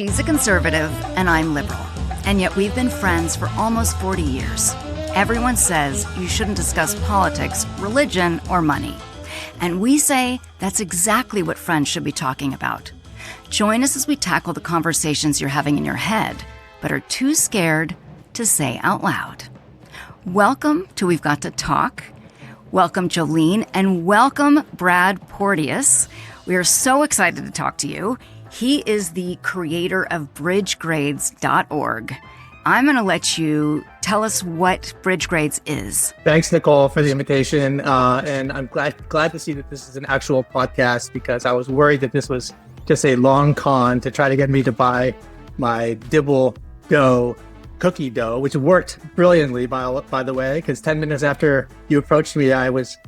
She's a conservative and I'm liberal. And yet we've been friends for almost 40 years. Everyone says you shouldn't discuss politics, religion, or money. And we say that's exactly what friends should be talking about. Join us as we tackle the conversations you're having in your head, but are too scared to say out loud. Welcome to We've Got to Talk. Welcome, Jolene, and welcome, Brad Porteus. We are so excited to talk to you. He is the creator of bridgegrades.org. I'm going to let you tell us what BridgeGrades is. Thanks, Nicole, for the invitation. And I'm glad to see that this is an actual podcast, because I was worried that this was just a long con to try to get me to buy my Dibble dough, cookie dough, which worked brilliantly, by the way, because 10 minutes after you approached me, I was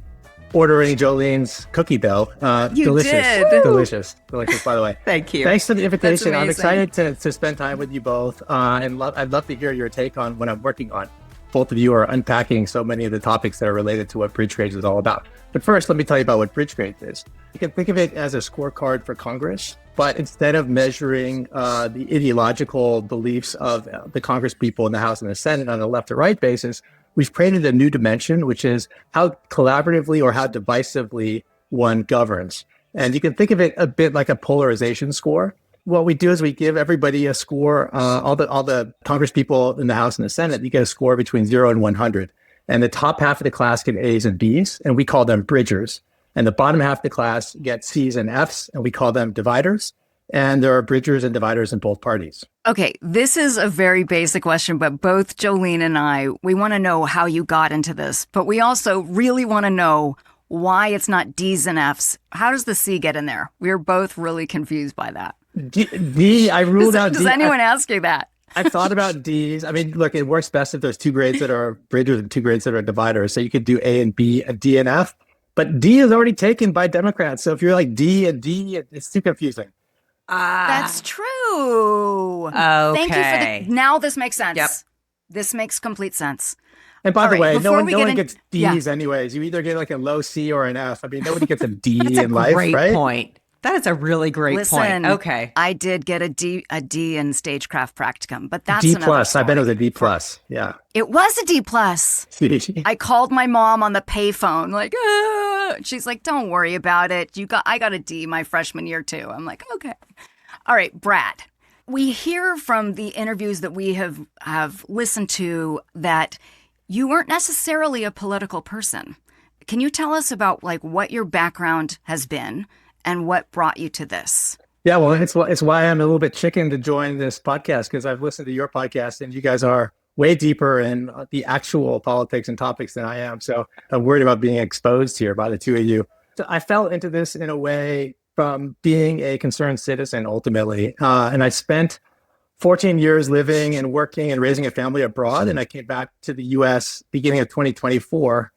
ordering Jolene's cookie dough. Delicious, by the way. Thank you. Thanks for the invitation. I'm excited to spend time with you both. And I'd love to hear your take on what I'm working on. Both of you are unpacking so many of the topics that are related to what BridgeGrades is all about. But first, let me tell you about what BridgeGrades is. You can think of it as a scorecard for Congress, but instead of measuring the ideological beliefs of the Congress people in the House and the Senate on a left or right basis, we've created a new dimension, which is how collaboratively or how divisively one governs. And you can think of it a bit like a polarization score. What we do is we give everybody a score, all the Congress people in the House and the Senate, you get a score between 0 and 100. And the top half of the class get A's and B's, and we call them bridgers. And the bottom half of the class get C's and F's, and we call them dividers. And there are bridgers and dividers in both parties. Okay, this is a very basic question, but both Jolene and I, we want to know how you got into this, but we also really want to know why it's not D's and F's. How does the C get in there? We're both really confused by that. I ruled out D. Does anyone ask you that? I thought about D's. I mean, look, it works best if there's two grades that are bridgers and two grades that are dividers. So you could do A and B and D and F, but D is already taken by Democrats. So if you're like D and D, it's too confusing. That's true. Okay. Thank you for now this makes sense. Yep. This makes complete sense. And by the way, no one gets D's Yeah. anyways. You either get like a low C or an F. I mean, nobody gets a D That's in life, great right? point. That is a really great Listen, point. Okay. I did get a D in stagecraft practicum, but that's D another plus. story. I bet it was a D plus. Yeah. It was a D plus. I called my mom on the payphone, like, she's like, "Don't worry about it. I got a D my freshman year too." I'm like, "Okay." All right, Brad. We hear from the interviews that we have listened to that you weren't necessarily a political person. Can you tell us about like what your background has been and what brought you to this? Yeah, well, it's why I'm a little bit chicken to join this podcast, because I've listened to your podcast and you guys are way deeper in the actual politics and topics than I am. So I'm worried about being exposed here by the two of you. So I fell into this in a way from being a concerned citizen ultimately. And I spent 14 years living and working and raising a family abroad. And I came back to the US beginning of 2024.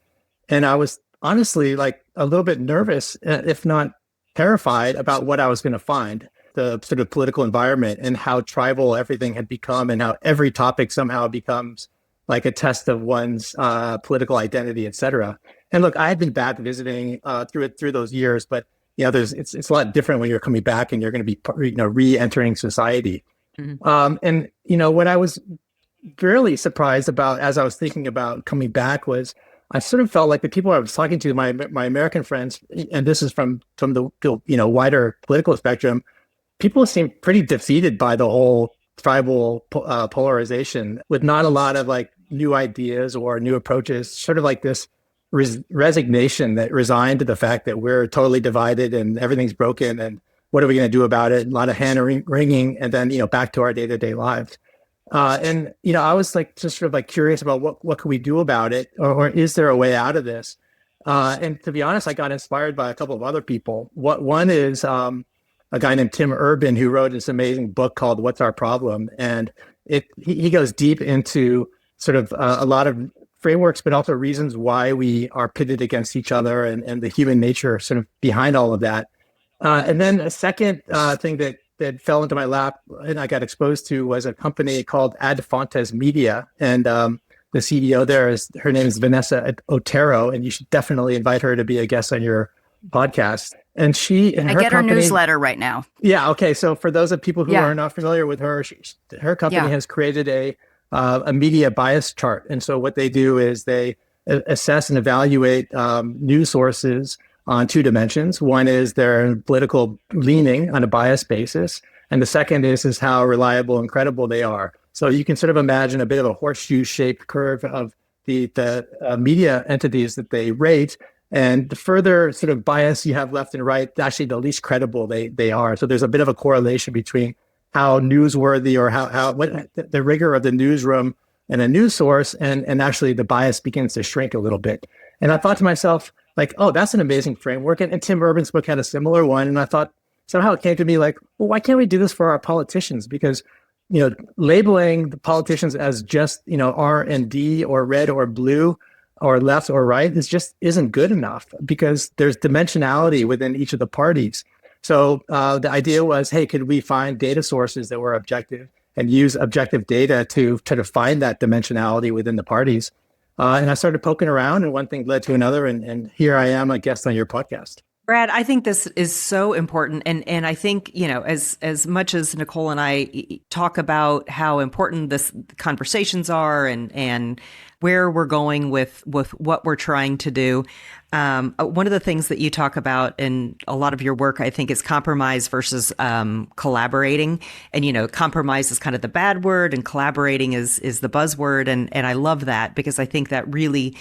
And I was honestly like a little bit nervous, if not terrified, about what I was going to find, the sort of political environment and how tribal everything had become and how every topic somehow becomes like a test of one's political identity, et cetera. And look, I had been back visiting through those years, but it's a lot different when you're coming back and you're going to be re-entering society. Mm-hmm. And what I was really surprised about as I was thinking about coming back was I sort of felt like the people I was talking to, my American friends, and this is from the wider political spectrum, people seem pretty defeated by the whole tribal polarization, with not a lot of like new ideas or new approaches, sort of like this resignation that resigned to the fact that we're totally divided and everything's broken and what are we going to do about it? A lot of hand wringing, and then back to our day-to-day lives. And I was like just sort of like curious about what could we do about it, or is there a way out of this? And to be honest, I got inspired by a couple of other people. One is a guy named Tim Urban, who wrote this amazing book called "What's Our Problem," and he goes deep into sort of a lot of frameworks, but also reasons why we are pitted against each other and the human nature sort of behind all of that. And then a second thing that fell into my lap and I got exposed to was a company called Ad Fontes Media. And the CEO there her name is Vanessa Otero, and you should definitely invite her to be a guest on your podcast. And she and I her get her company, newsletter right now. Yeah. Okay. So for those of people who Yeah. are not familiar with her, her company Yeah. has created a media bias chart. And so what they do is they assess and evaluate news sources on two dimensions. One is their political leaning on a bias basis. And the second is how reliable and credible they are. So you can sort of imagine a bit of a horseshoe-shaped curve of the media entities that they rate. And the further sort of bias you have left and right, actually the least credible they are. So there's a bit of a correlation between how newsworthy or what the rigor of the newsroom and a news source and actually the bias begins to shrink a little bit. And I thought to myself, like, oh, that's an amazing framework. And Tim Urban's book had a similar one. And I thought somehow it came to me like, well, why can't we do this for our politicians? Because, labeling the politicians as just, R&D or red or blue or left or right isn't good enough because there's dimensionality within each of the parties. So the idea was, hey, could we find data sources that were objective and use objective data to try to find that dimensionality within the parties? And I started poking around and one thing led to another. And here I am, a guest on your podcast. Brad, I think this is so important. And I think, as much as Nicole and I talk about how important this conversations are and where we're going with what we're trying to do, one of the things that you talk about in a lot of your work, I think, is compromise versus collaborating. And, compromise is kind of the bad word and collaborating is the buzzword. And I love that because I think that really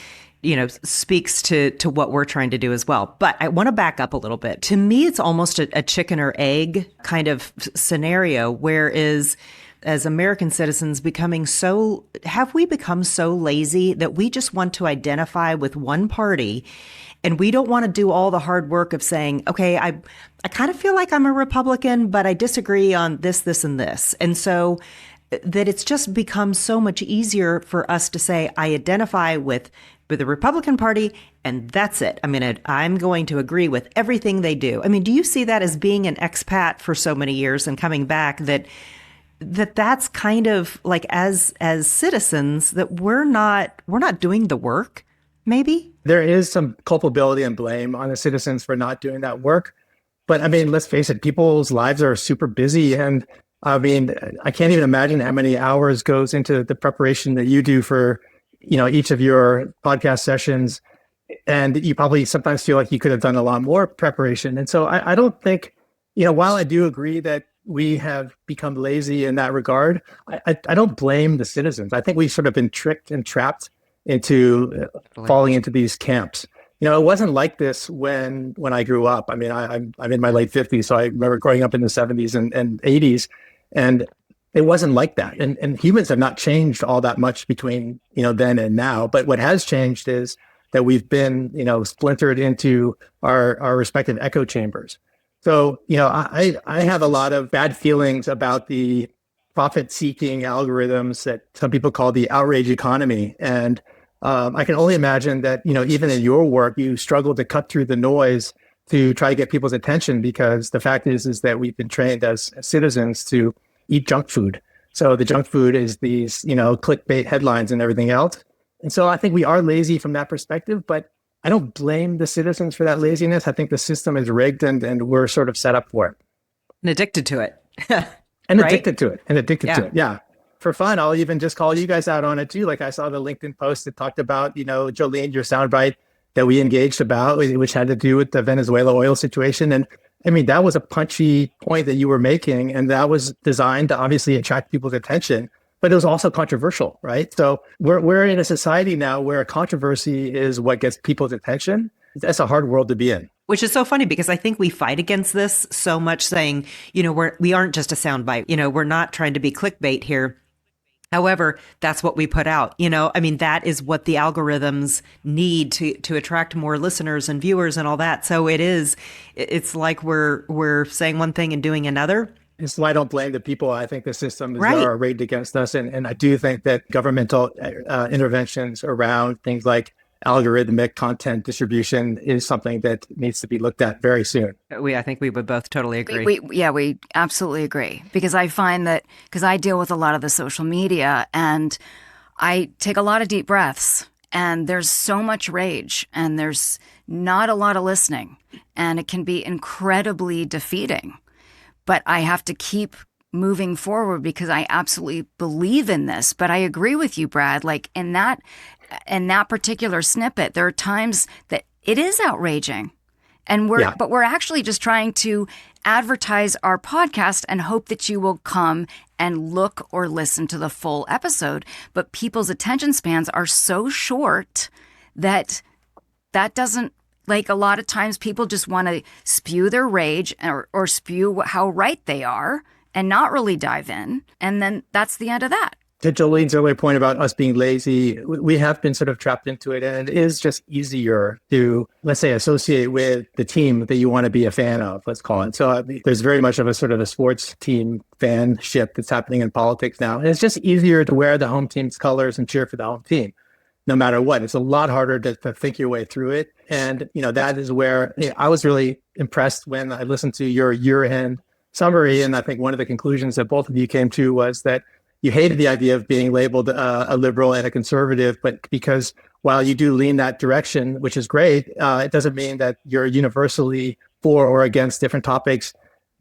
speaks to what we're trying to do as well. But I want to back up a little bit. To me, it's almost a chicken or egg kind of scenario, whereas as American citizens have we become so lazy that we just want to identify with one party and we don't want to do all the hard work of saying, okay, I kind of feel like I'm a Republican, but I disagree on this, this, and this. And so that it's just become so much easier for us to say, I identify with the Republican Party, and that's it. I'm going to agree with everything they do. Do you see that as being an expat for so many years and coming back that's kind of like as citizens that we're not doing the work, maybe? There is some culpability and blame on the citizens for not doing that work. But let's face it, people's lives are super busy. And I can't even imagine how many hours goes into the preparation that you do for each of your podcast sessions. And you probably sometimes feel like you could have done a lot more preparation. And so I don't think, while I do agree that we have become lazy in that regard, I don't blame the citizens. I think we've sort of been tricked and trapped into falling into these camps. It wasn't like this when I grew up. I'm in my late 50s, so I remember growing up in the 70s and 80s. And it wasn't like that. And humans have not changed all that much between, then and now. But what has changed is that we've been, splintered into our respective echo chambers. So, I have a lot of bad feelings about the profit-seeking algorithms that some people call the outrage economy. And I can only imagine that, even in your work, you struggle to cut through the noise to try to get people's attention because the fact is that we've been trained as citizens to eat junk food. So the junk food is these, clickbait headlines and everything else. And so I think we are lazy from that perspective, but I don't blame the citizens for that laziness. I think the system is rigged and we're sort of set up for it. And addicted to it. And right? addicted to it. Yeah. For fun, I'll even just call you guys out on it too. Like I saw the LinkedIn post that talked about, Jolene, your soundbite that we engaged about, which had to do with the Venezuela oil situation. And that was a punchy point that you were making, and that was designed to obviously attract people's attention, but it was also controversial, right? So we're in a society now where controversy is what gets people's attention. That's a hard world to be in. Which is so funny because I think we fight against this so much, saying, we aren't just a soundbite. We're not trying to be clickbait here. However, that's what we put out. That is what the algorithms need to attract more listeners and viewers and all that. So it's like we're saying one thing and doing another. So I don't blame the people. I think the systems are rigged against us. And I do think that governmental interventions around things like algorithmic content distribution is something that needs to be looked at very soon. I think we would both totally agree. We absolutely agree. Because I find that, because I deal with a lot of the social media and I take a lot of deep breaths And there's so much rage and there's not a lot of listening. And it can be incredibly defeating. But I have to keep moving forward because I absolutely believe in this. But I agree with you, Brad. Like in that particular snippet, there are times that it is outraging. And we're actually just trying to advertise our podcast and hope that you will come and look or listen to the full episode. But people's attention spans are so short that doesn't, like, a lot of times people just want to spew their rage or spew how right they are and not really dive in. And then that's the end of that. To Jolene's earlier point about us being lazy, we have been sort of trapped into it, and it is just easier to, let's say, associate with the team that you want to be a fan of, let's call it. So there's very much of a sort of a sports team fanship that's happening in politics now. And it's just easier to wear the home team's colors and cheer for the home team, no matter what. It's a lot harder to think your way through it. And, that is where I was really impressed when I listened to your year-end summary. And I think one of the conclusions that both of you came to was that you hated the idea of being labeled a liberal and a conservative, but because while you do lean that direction, which is great, it doesn't mean that you're universally for or against different topics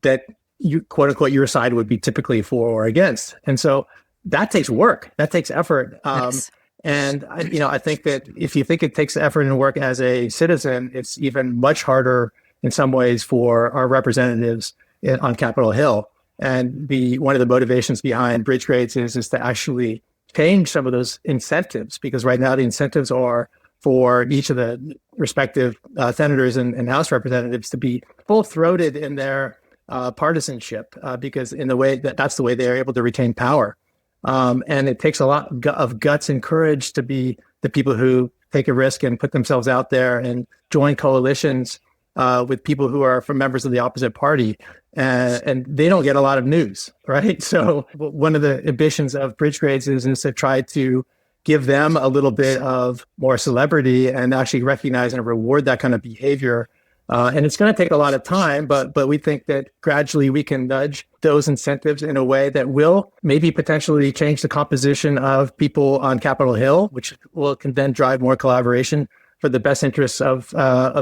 that you, quote unquote, your side would be typically for or against. And so that takes work, that takes effort. Yes. And I think that if you think it takes effort and work as a citizen, it's even much harder in some ways for our representatives on Capitol Hill. And one of the motivations behind bridge grades is to actually change some of those incentives, because right now the incentives are for each of the respective senators and House representatives to be full-throated in their partisanship, because in the way that's the way they're able to retain power. And it takes a lot of guts and courage to be the people who take a risk and put themselves out there and join coalitions with people who are from members of the opposite party. And they don't get a lot of news, right? So one of the ambitions of bridge grades is to try to give them a little bit of more celebrity and actually recognize and reward that kind of behavior. And it's going to take a lot of time, but we think that gradually we can nudge those incentives in a way that will maybe potentially change the composition of people on Capitol Hill, which can then drive more collaboration for the best interests of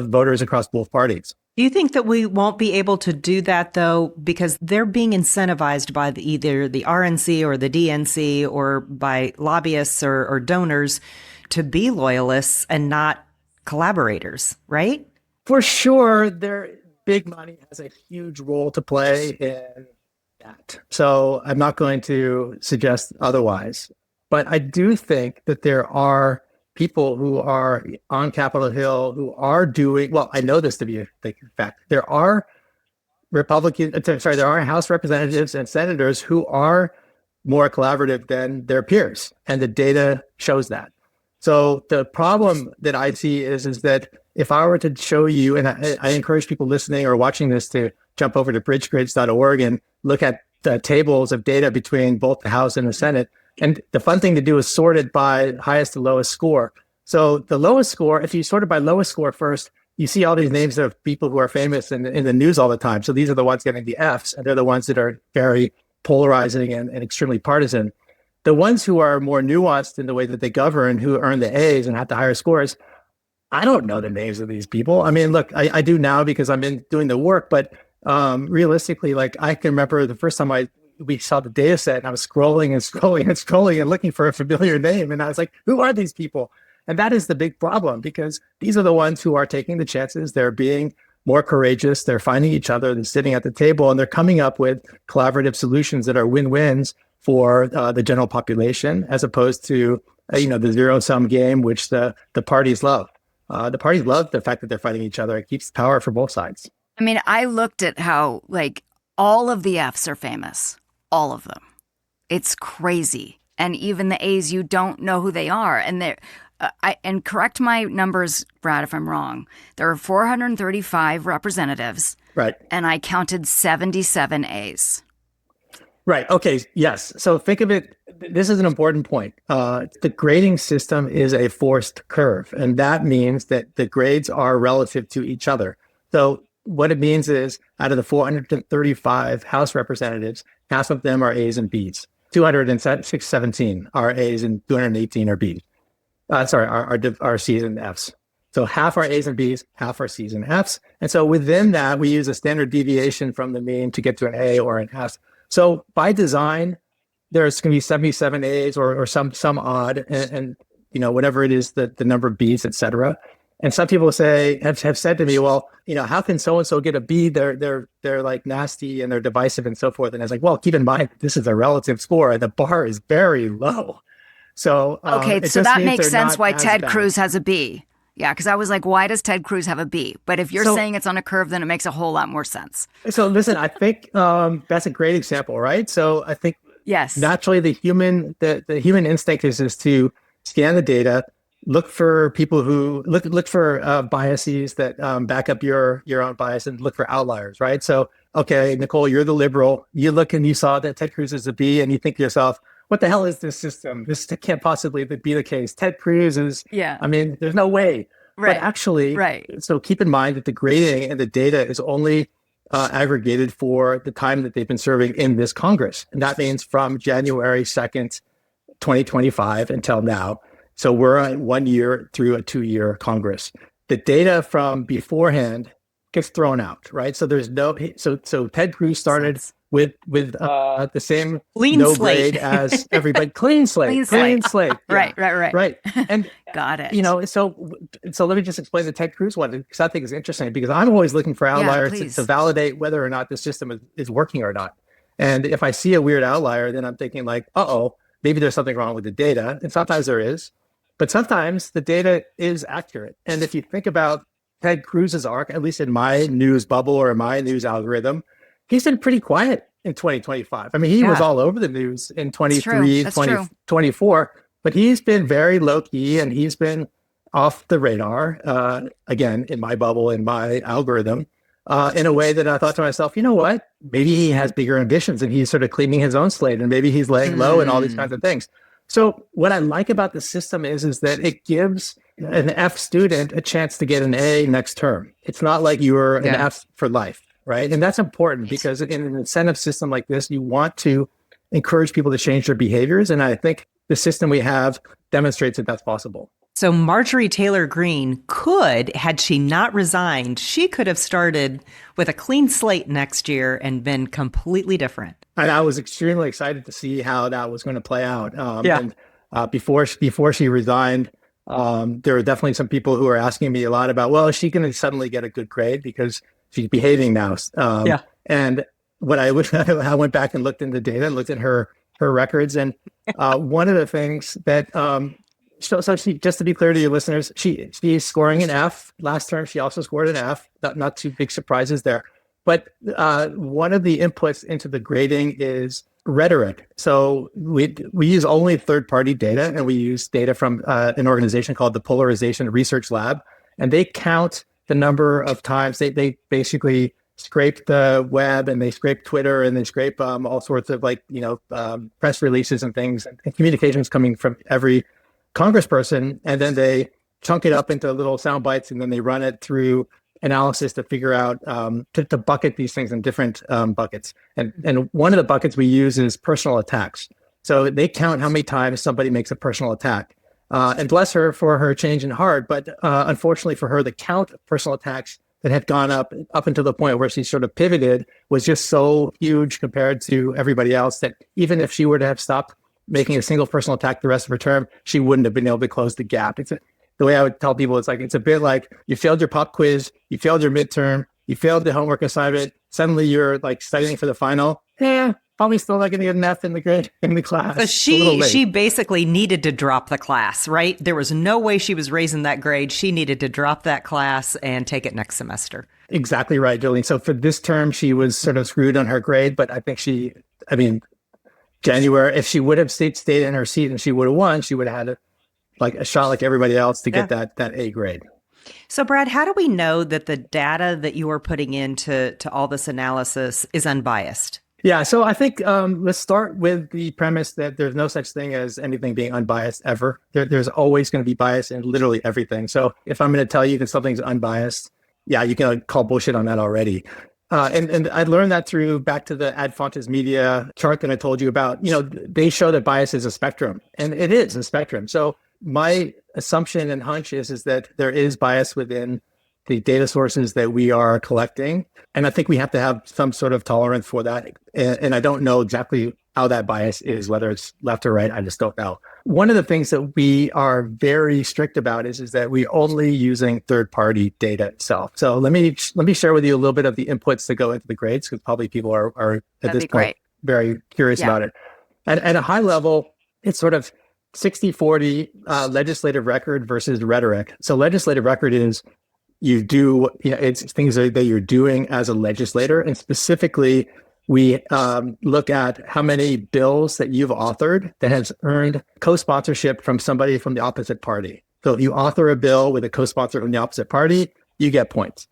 voters across both parties. Do you think that we won't be able to do that, though, because they're being incentivized by either the RNC or the DNC or by lobbyists or donors to be loyalists and not collaborators, right? For sure, big money has a huge role to play in that. So I'm not going to suggest otherwise. But I do think that there are people who are on Capitol Hill who are doing, well, I know this to be a fact. There are there are House representatives and senators who are more collaborative than their peers. And the data shows that. So the problem that I see is that if I were to show you, and I encourage people listening or watching this to jump over to bridgegrades.org and look at the tables of data between both the House and the Senate. And the fun thing to do is sort it by highest to lowest score. So the lowest score, if you sort it by lowest score first, you see all these names of people who are famous in the news all the time. So these are the ones getting the Fs, and they're the ones that are very polarizing and extremely partisan. The ones who are more nuanced in the way that they govern, who earn the As and have the higher scores, I don't know the names of these people. I mean, look, I do now because I'm doing the work, but realistically, like I can remember the first time we saw the data set and I was scrolling and looking for a familiar name. And I was like, who are these people? And that is the big problem, because these are the ones who are taking the chances. They're being more courageous. They're finding each other. They're sitting at the table and they're coming up with collaborative solutions that are win-wins for the general population, as opposed to, the zero-sum game, which the parties love. The parties love the fact that they're fighting each other. It keeps power for both sides. I mean, I looked at how, all of the Fs are famous. All of them. It's crazy. And even the A's, you don't know who they are. And and correct my numbers, Brad, if I'm wrong. There are 435 representatives. Right. And I counted 77 A's. Right. Okay. Yes. So think of it. This is an important point. The grading system is a forced curve. And that means that the grades are relative to each other. So what it means is out of the 435 House representatives, half of them are A's and B's. 217 are A's and 218 are B's. our C's and F's. So half are A's and B's, half are C's and F's. And so within that, we use a standard deviation from the mean to get to an A or an F. So by design, there's going to be 77 A's or some odd, and whatever it is, the number of B's, et cetera. And some people have said to me, well, how can so-and-so get a B? They're like nasty and they're divisive and so forth. And I was like, well, keep in mind, this is a relative score and the bar is very low. So, okay, so that makes sense why Ted Cruz has a B. Yeah, because I was like, why does Ted Cruz have a B? But if you're saying it's on a curve, then it makes a whole lot more sense. So listen, I think that's a great example, right? So I think naturally the human instinct is to scan the data, look for people who look for biases that back up your own bias, and look for outliers, right? So, okay, Nicole, you're the liberal. You look and you saw that Ted Cruz is a B, and you think to yourself, what the hell is this system? This can't possibly be the case. Ted Cruz is, I mean, there's no way. Right. But actually, so keep in mind that the grading and the data is only aggregated for the time that they've been serving in this Congress. And that means from January 2nd, 2025 until now. So we're on 1 year through a 2-year Congress. The data from beforehand gets thrown out, right? So there's so Ted Cruz started with the same clean slate. Grade as everybody. Clean slate. Yeah. Right. And got it. So let me just explain the Ted Cruz one, because I think it's interesting, because I'm always looking for outliers to validate whether or not the system is working or not. And if I see a weird outlier, then I'm thinking like, maybe there's something wrong with the data. And sometimes there is, but sometimes the data is accurate. And if you think about Ted Cruz's arc, at least in my news bubble or my news algorithm, he's been pretty quiet in 2025. I mean, he was all over the news in 23, 24, but he's been very low key and he's been off the radar, again, in my bubble, in my algorithm, in a way that I thought to myself, you know what? Maybe he has bigger ambitions and he's sort of cleaning his own slate, and maybe he's laying low and all these kinds of things. So what I like about the system is that it gives an F student a chance to get an A next term. It's not like you're an F for life, right? And that's important, because in an incentive system like this, you want to encourage people to change their behaviors. And I think the system we have demonstrates that that's possible. So Marjorie Taylor Greene could, had she not resigned, she could have started with a clean slate next year and been completely different. And I was extremely excited to see how that was going to play out. And before she resigned, there were definitely some people who were asking me a lot about, well, is she going to suddenly get a good grade because she's behaving now? And what I went back and looked into data and looked at her records. And one of the things that, so she, just to be clear to your listeners, she's scoring an F. Last term, she also scored an F. Not too big surprises there. But one of the inputs into the grading is Rhetoric. So we use only third-party data, and we use data from an organization called the Polarization Research Lab, and they count the number of times they basically scrape the web, and they scrape Twitter, and they scrape all sorts of press releases and things and communications coming from every congressperson, and then they chunk it up into little sound bites, and then they run it through analysis to figure out to bucket these things in different buckets. And one of the buckets we use is personal attacks. So they count how many times somebody makes a personal attack. And bless her for her change in heart, but unfortunately for her, the count of personal attacks that had gone up until the point where she sort of pivoted was just so huge compared to everybody else that even if she were to have stopped making a single personal attack the rest of her term, she wouldn't have been able to close the gap. The way I would tell people, it's a bit like you failed your pop quiz, you failed your midterm, you failed the homework assignment, suddenly you're like studying for the final. Probably still not going to get an F in the class. So she basically needed to drop the class, right? There was no way she was raising that grade. She needed to drop that class and take it next semester. Exactly right, Jolene. So for this term, she was sort of screwed on her grade, but I think January, if she would have stayed in her seat and she would have won, she would have had a shot like everybody else to get that A grade. So Brad, how do we know that the data that you are putting into all this analysis is unbiased? Yeah, so I think let's start with the premise that there's no such thing as anything being unbiased ever. There's always going to be bias in literally everything. So if I'm going to tell you that something's unbiased, you can call bullshit on that already. And I learned that back to the Ad Fontes Media chart that I told you about. They show that bias is a spectrum, and it is a spectrum. So my assumption and hunch is that there is bias within the data sources that we are collecting. And I think we have to have some sort of tolerance for that. And I don't know exactly how that bias is, whether it's left or right. I just don't know. One of the things that we are very strict about is that we're only using third-party data itself. So let me share with you a little bit of the inputs that go into the grades, because probably people are at That'd this be point great. very curious about it. At a high level, it's sort of 60-40 legislative record versus rhetoric. So legislative record is it's things that you're doing as a legislator. And specifically, we look at how many bills that you've authored that has earned co-sponsorship from somebody from the opposite party. So if you author a bill with a co-sponsor from the opposite party, you get points.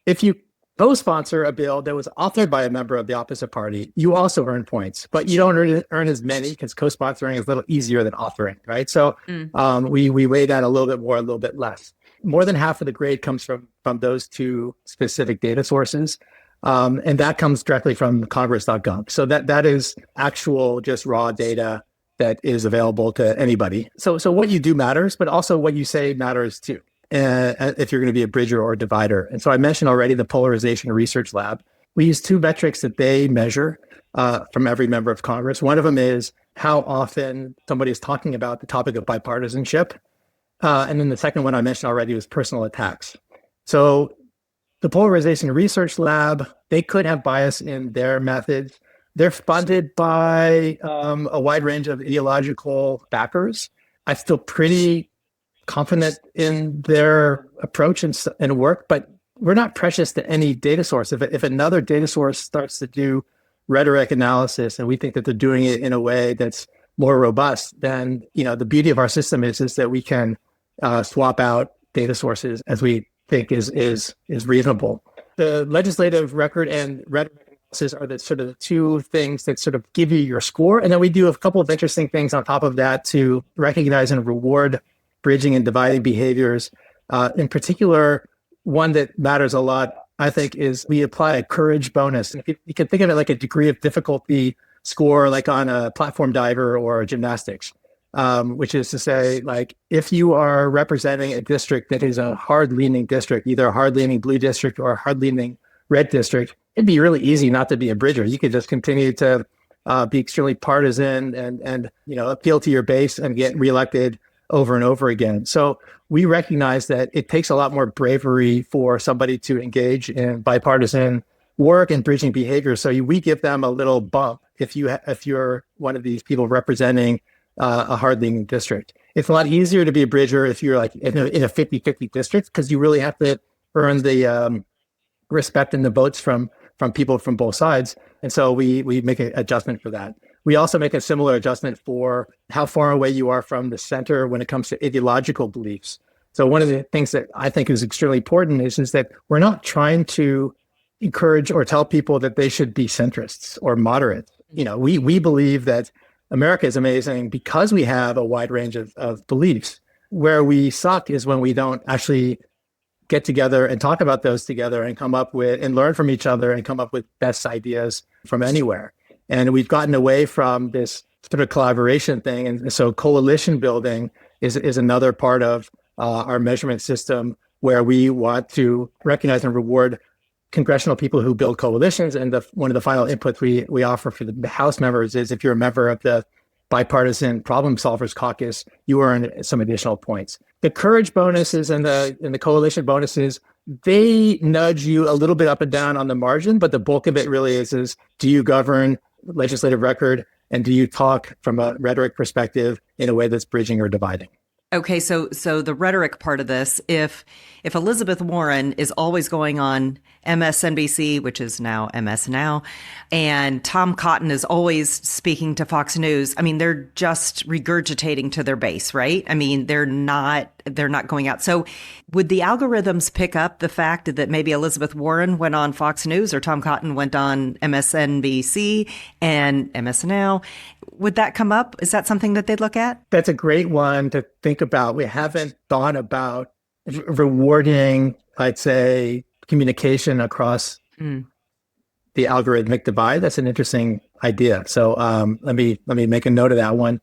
If you co-sponsor a bill that was authored by a member of the opposite party, you also earn points, but you don't earn as many because co-sponsoring is a little easier than authoring, right? So we weigh that a little bit more, a little bit less. More than half of the grade comes from those two specific data sources. And that comes directly from congress.gov. So that is actual, just raw data that is available to anybody. So what you do matters, but also what you say matters too. If you're going to be a bridger or a divider. And so I mentioned already the Polarization Research Lab. We use two metrics that they measure from every member of Congress. One of them is how often somebody is talking about the topic of bipartisanship. And then the second one I mentioned already was personal attacks. So the Polarization Research Lab, they could have bias in their methods. They're funded by a wide range of ideological backers. I feel pretty confident in their approach and work, but we're not precious to any data source. If another data source starts to do rhetoric analysis and we think that they're doing it in a way that's more robust, then the beauty of our system is that we can swap out data sources as we think is reasonable. The legislative record and rhetoric analysis are the sort of the two things that sort of give you your score. And then we do a couple of interesting things on top of that to recognize and reward bridging and dividing behaviors. In particular, one that matters a lot, I think, is we apply a courage bonus. And you can think of it like a degree of difficulty score, like on a platform diver or gymnastics, which is to say, like, if you are representing a district that is a hard-leaning district, either a hard-leaning blue district or a hard-leaning red district, it'd be really easy not to be a bridger. You could just continue to be extremely partisan and appeal to your base and get reelected over and over again. So we recognize that it takes a lot more bravery for somebody to engage in bipartisan work and bridging behavior. So we give them a little bump if you're one of these people representing a hard-leaning district. It's a lot easier to be a bridger if you're like in a 50-50 district, because you really have to earn the respect and the votes from people from both sides. And so we make an adjustment for that. We also make a similar adjustment for how far away you are from the center when it comes to ideological beliefs. So one of the things that I think is extremely important is that we're not trying to encourage or tell people that they should be centrists or moderates. We believe that America is amazing because we have a wide range of beliefs. Where we suck is when we don't actually get together and talk about those together and come up with and learn from each other and come up with best ideas from anywhere. And we've gotten away from this sort of collaboration thing. And so coalition building is another part of our measurement system, where we want to recognize and reward congressional people who build coalitions. And one of the final inputs we offer for the House members is if you're a member of the Bipartisan Problem Solvers Caucus, you earn some additional points. The courage bonuses and the coalition bonuses, they nudge you a little bit up and down on the margin, but the bulk of it really is do you govern legislative record, and do you talk from a rhetoric perspective in a way that's bridging or dividing? Okay, so the rhetoric part of this, if Elizabeth Warren is always going on MSNBC, which is now MS Now, and Tom Cotton is always speaking to Fox News, I mean, they're just regurgitating to their base, right? I mean, they're not going out. So would the algorithms pick up the fact that maybe Elizabeth Warren went on Fox News or Tom Cotton went on MSNBC and MS Now? Would that come up? Is that something that they'd look at? That's a great one to think about. We haven't thought about rewarding, I'd say, communication across the algorithmic divide. That's an interesting idea. So let me make a note of that one.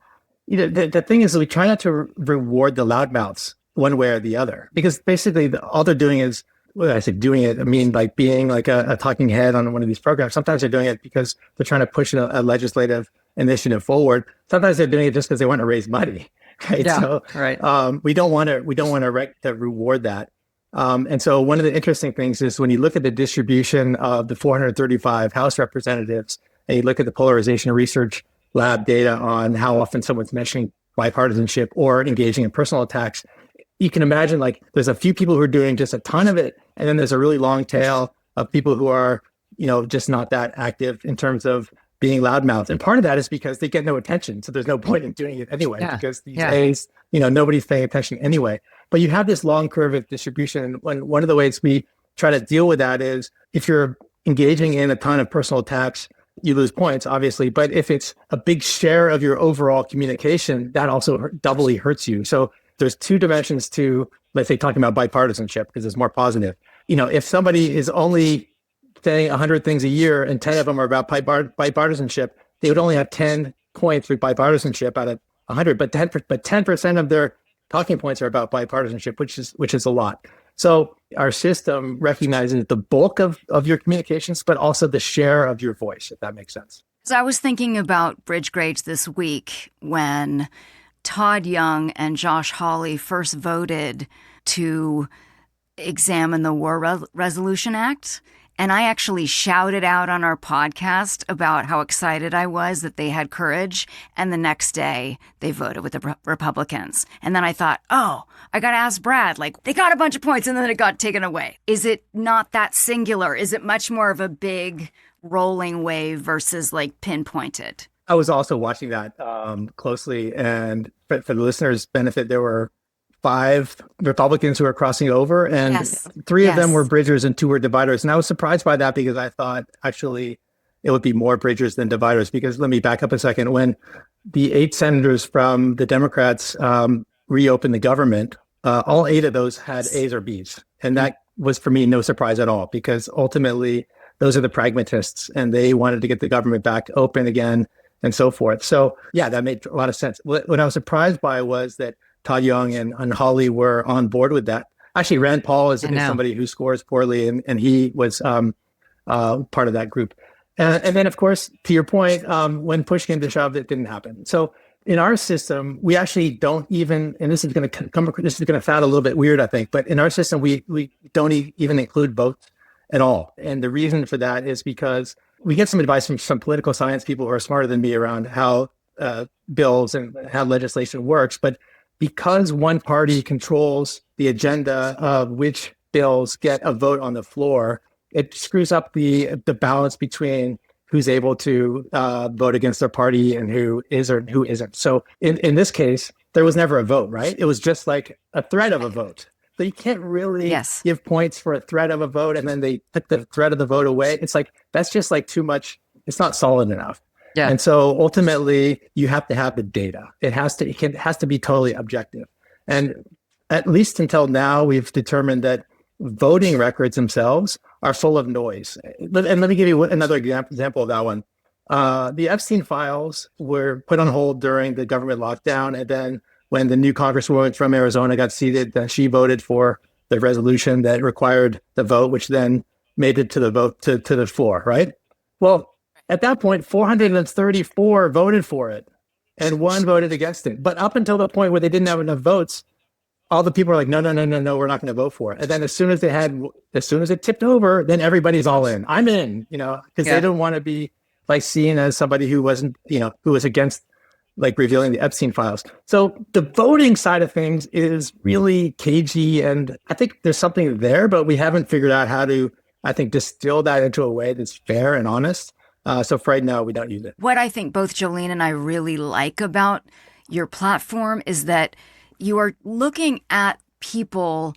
The thing is, we try not to reward the loudmouths one way or the other, because basically all they're doing is, well, I say doing it, I mean like being like a talking head on one of these programs. Sometimes they're doing it because they're trying to push a legislative initiative forward. Sometimes they're doing it just because they want to raise money, right? Yeah, so right. we don't want to reward that. And so one of the interesting things is when you look at the distribution of the 435 House representatives, and you look at the polarization research lab data on how often someone's mentioning bipartisanship or engaging in personal attacks, you can imagine like there's a few people who are doing just a ton of it, and then there's a really long tail of people who are, just not that active in terms of being loudmouths. And part of that is because they get no attention, so there's no point in doing it anyway, because these days, nobody's paying attention anyway. But you have this long curve of distribution, and one of the ways we try to deal with that is if you're engaging in a ton of personal attacks, you lose points, obviously. But if it's a big share of your overall communication, that also doubly hurts you. So there's two dimensions to, let's say, talking about bipartisanship, because it's more positive. If somebody is only saying 100 things a year and 10 of them are about bipartisanship, they would only have 10 points for bipartisanship out of 100, but 10% of their talking points are about bipartisanship, which is a lot. So our system recognizes the bulk of your communications, but also the share of your voice, if that makes sense. So I was thinking about bridge grades this week when Todd Young and Josh Hawley first voted to examine the War Resolution Act. And I actually shouted out on our podcast about how excited I was that they had courage. And the next day they voted with the Republicans. And then I thought, oh, I got to ask Brad, like they got a bunch of points and then it got taken away. Is it not that singular? Is it much more of a big rolling wave versus like pinpointed? I was also watching that closely. And for the listeners' benefit, there were 5 Republicans who were crossing over, and 3 of them were bridgers and 2 were dividers. And I was surprised by that because I thought actually it would be more bridgers than dividers. Because let me back up a second. When the 8 senators from the Democrats reopened the government, all 8 of those had A's or B's. And that was for me no surprise at all, because ultimately those are the pragmatists and they wanted to get the government back open again and so forth. So yeah, that made a lot of sense. What I was surprised by was that Todd Young and Hawley were on board with that. Actually, Rand Paul is somebody who scores poorly, and he was part of that group. And then, of course, to your point, when push came to shove, it didn't happen. So in our system, we actually don't even, and this is going to sound a little bit weird, I think, but in our system, we don't even include votes at all. And the reason for that is because we get some advice from some political science people who are smarter than me around how bills and how legislation works, but because one party controls the agenda of which bills get a vote on the floor, it screws up the balance between who's able to vote against their party and who is or who isn't. So in this case, there was never a vote, right? It was just like a threat of a vote. So you can't really give points for a threat of a vote, and then they took the threat of the vote away. It's like, that's just like too much. It's not solid enough. Yeah. And so ultimately, you have to have the data. It has to be totally objective. And at least until now, we've determined that voting records themselves are full of noise. And let me give you another example of that one. The Epstein files were put on hold during the government lockdown. And then when the new congresswoman from Arizona got seated, then she voted for the resolution that required the vote, which then made it to the vote to the floor, right? Well, at that point, 434 voted for it and 1 voted against it. But up until the point where they didn't have enough votes, all the people were like, no, we're not going to vote for it. And then as soon as it tipped over, then everybody's all in. I'm in, because they don't want to be like seen as somebody who wasn't, who was against like revealing the Epstein files. So the voting side of things is really cagey. And I think there's something there, but we haven't figured out how to, I think, distill that into a way that's fair and honest. So for right now, we don't use it. What I think both Jolene and I really like about your platform is that you are looking at people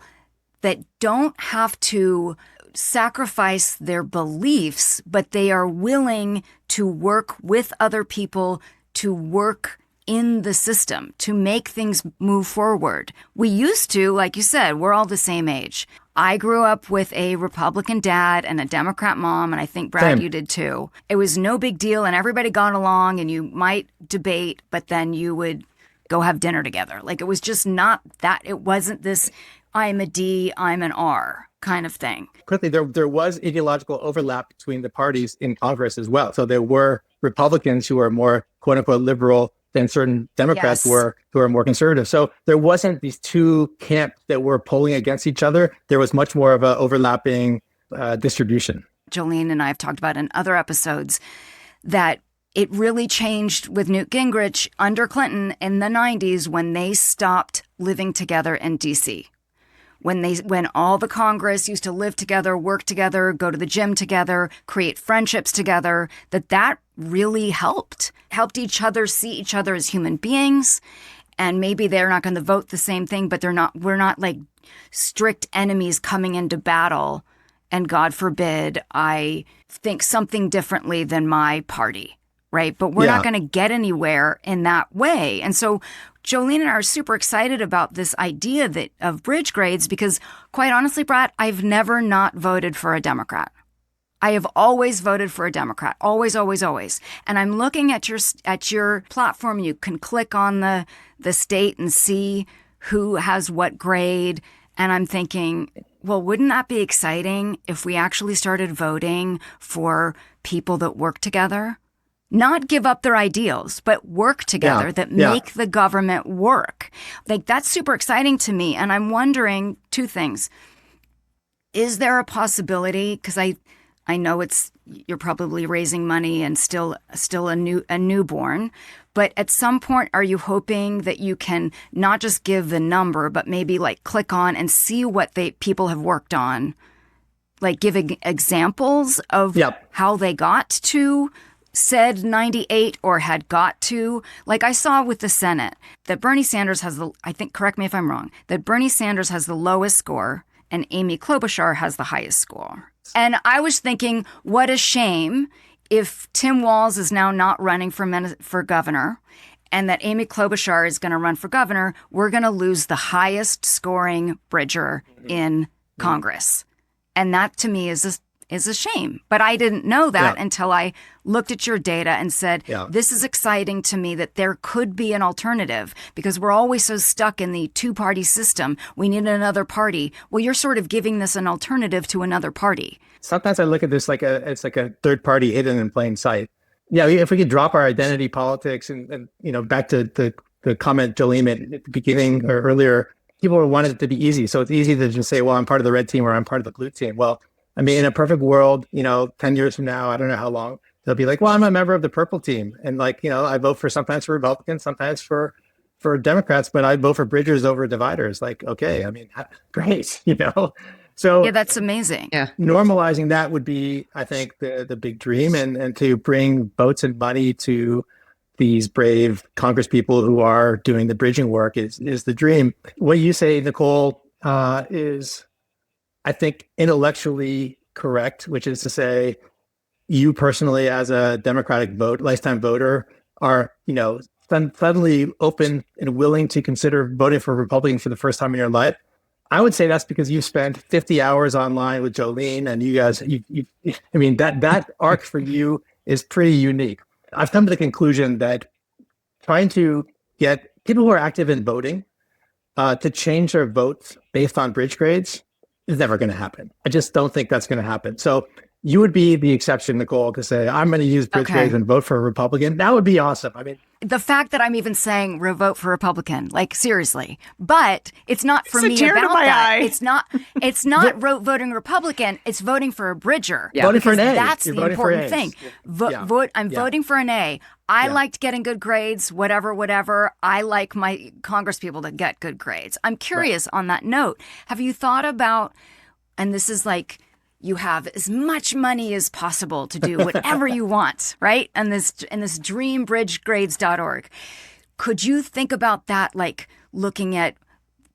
that don't have to sacrifice their beliefs, but they are willing to work with other people to work in the system, to make things move forward. We used to, like you said, we're all the same age. I grew up with a Republican dad and a Democrat mom, and I think, Brad, you did too. It was no big deal, and everybody got along, and you might debate, but then you would go have dinner together. Like, it was just not that. It wasn't this, I'm a D, I'm an R kind of thing. Quickly, there was ideological overlap between the parties in Congress as well. So there were Republicans who are more quote unquote liberal than certain Democrats were who are more conservative. So there wasn't these two camps that were polling against each other. There was much more of an overlapping distribution. Jolene and I have talked about in other episodes that it really changed with Newt Gingrich under Clinton in the 90s when they stopped living together in D.C. When all the Congress used to live together, work together, go to the gym together, create friendships together, that really helped each other see each other as human beings. And maybe they're not going to vote the same thing, but we're not like strict enemies coming into battle. And God forbid I think something differently than my party, right? But we're not going to get anywhere in that way. And so Jolene and I are super excited about this idea of bridge grades because, quite honestly, Brad, I've never not voted for a Democrat. I have always voted for a Democrat. Always, always, always. And I'm looking at your platform. You can click on the state and see who has what grade. And I'm thinking, well, wouldn't that be exciting if we actually started voting for people that work together? Not give up their ideals, but work together that make the government work. Like, that's super exciting to me. And I'm wondering two things. Is there a possibility, because I know you're probably raising money and still a newborn, but at some point, are you hoping that you can not just give the number, but maybe like click on and see what people have worked on, like giving examples of how they got to said 98 or had got to, like I saw with the Senate, that Bernie Sanders I think, correct me if I'm wrong, that Bernie Sanders has the lowest score and Amy Klobuchar has the highest score. And I was thinking, what a shame if Tim Walz is now not running for governor and that Amy Klobuchar is going to run for governor, we're going to lose the highest scoring bridger in Congress. And that to me is a shame. But I didn't know that until I looked at your data and said, this is exciting to me that there could be an alternative because we're always so stuck in the two-party system. We need another party. Well, you're sort of giving this an alternative to another party. Sometimes I look at this it's like a third party hidden in plain sight. Yeah, if we could drop our identity politics and back to the comment Jolene made at the beginning or earlier, people wanted it to be easy. So it's easy to just say, well, I'm part of the red team or I'm part of the blue team. Well, I mean, in a perfect world, 10 years from now, I don't know how long, they'll be like, well, I'm a member of the purple team. And I vote sometimes for Republicans, sometimes for Democrats, but I vote for bridgers over dividers. Like, okay, I mean, great, So yeah, that's amazing. Yeah. Normalizing that would be, I think, the big dream and to bring votes and money to these brave Congress people who are doing the bridging work is the dream. What you say, Nicole, is, I think, intellectually correct, which is to say you personally as a Democratic lifetime voter are, suddenly open and willing to consider voting for a Republican for the first time in your life. I would say that's because you spent 50 hours online with Jolene and you guys, that arc for you is pretty unique. I've come to the conclusion that trying to get people who are active in voting to change their votes based on bridge grades is never going to happen. I just don't think that's going to happen. So you would be the exception, Nicole, to say, I'm going to use bridge grades and vote for a Republican. That would be awesome. I mean, the fact that I'm even saying vote for Republican, like seriously, but it's not for me about that. It's not voting Republican. It's voting for a bridger. Yeah. Voting for an A. That's You're the important thing. I'm voting for an A. I liked getting good grades, whatever. I like my Congress people to get good grades. I'm curious on that note. Have you thought about, and this is like, you have as much money as possible to do whatever you want, right? And this dreambridgegrades.org. Could you think about that, like looking at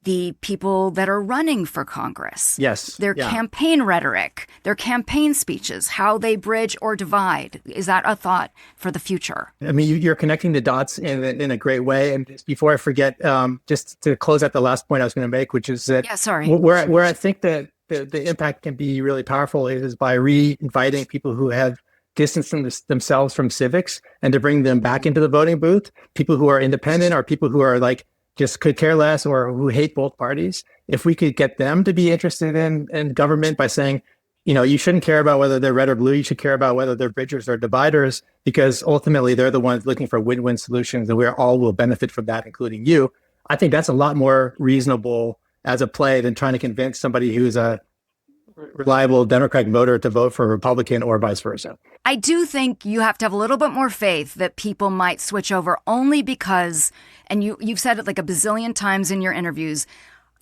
the people that are running for Congress? Yes. Their campaign rhetoric, their campaign speeches, how they bridge or divide. Is that a thought for the future? I mean, you're connecting the dots in a great way. And before I forget, just to close out the last point I was going to make, which is that where I think that the impact can be really powerful is by reinviting people who have distance themselves from civics and to bring them back into the voting booth, people who are independent or people who are like just could care less or who hate both parties, if we could get them to be interested in government by saying, you shouldn't care about whether they're red or blue, you should care about whether they're bridgers or dividers, because ultimately they're the ones looking for win-win solutions and we all will benefit from that, including you. I think that's a lot more reasonable as a play than trying to convince somebody who's a reliable Democratic voter to vote for a Republican or vice versa. I do think you have to have a little bit more faith that people might switch over only because, and you've said it like a bazillion times in your interviews,